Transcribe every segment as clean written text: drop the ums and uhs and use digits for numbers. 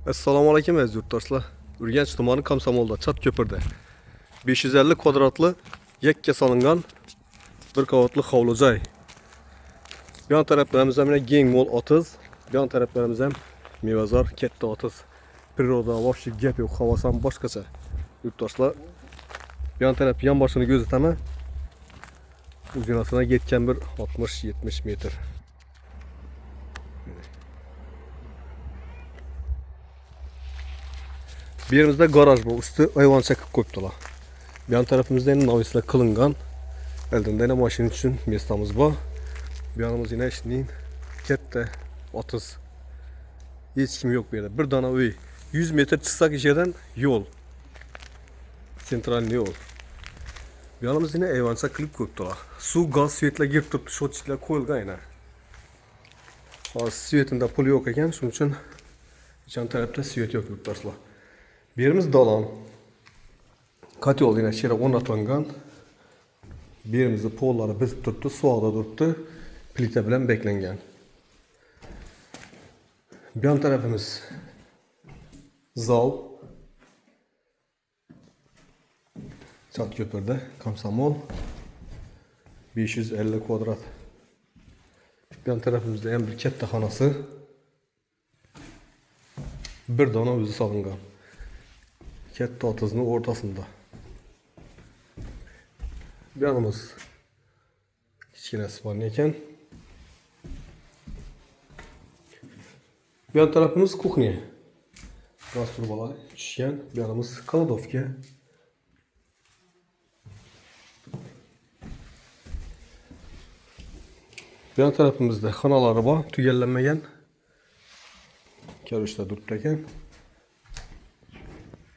Assalomu alaykum aziz yurtdoshlar. Urganch tumani Komsomolda Chatko'pirda 550 kvadratli yakka solingan bir qavatli hovli joy. Bu yon taraflarimiz ham keng mo'l otiz, bu yon taraflarimiz ham mevazor katta otiz. Priroda voshib gap yo'q, havosi ham boshqacha. Yurtdoshlar, bu yon taraf yon boshini ko'rsataman. Uzunasiga yetgan bir 60-70 metr. Bir yerimizde garaj bu. Üstü ayvan çakıp koyuptular. Bir yan tarafımızda yine navisler kılıngan. Eldinde yine maşin için mestamız var. Bir yanımız yine işinin kette 30. Hiç kim yok bir yerde. Bir tane uy. 100 metre çıksak içeriden yol. Sentral yol. Bir yanımız yine ayvança kılıp koyuptular. Su, gaz, süvetle girip tuttu. Şotçikler koyulgan yine. Süvetinde pul yok eken. Şunun için yan tarafta süvet yok yurttaşlar. Bir yerimiz dalan. Katyol yine şere onatlangan. Bir yerimizde polları bitip tuttu, suada durdu. Plite bilen beklengen. Bir yan tarafımız zal. Chatko'pirda Komsomol 550 kvadrat. Bir yan tarafımızda en bir katta xonasi. Bir dona o'zi solingan. Katta otizning o'rtasida. Bir yanımız kichkinasi bor ekan. Bir yan tarafımız kuxnya. Gaz turbalar tushgan. Bir yanımız kladovka. Bir yan tarafımızda xonalar bor, tugallanmagan. Karışda duribdi ekan.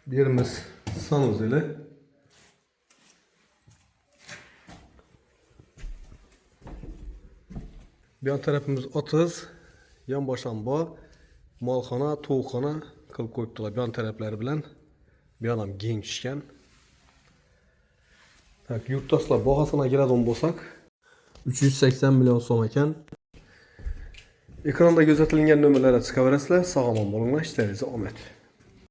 Bir yerimiz sanuzeli. Bir yan tarafımız 30, yan boshamba, molxona, tovuqxona qilib qo'yibdilar. Bir yan taraflari bilan bir ham keng tushgan. Tak, yurtdoshlar bahosini keladigan bo'lsak, 380 million so'm ekan. Ekranda ko'rsatilgan nomerlarga chiqaverasizlar. Sog' omon bo'linglar, ishlaringiz omad.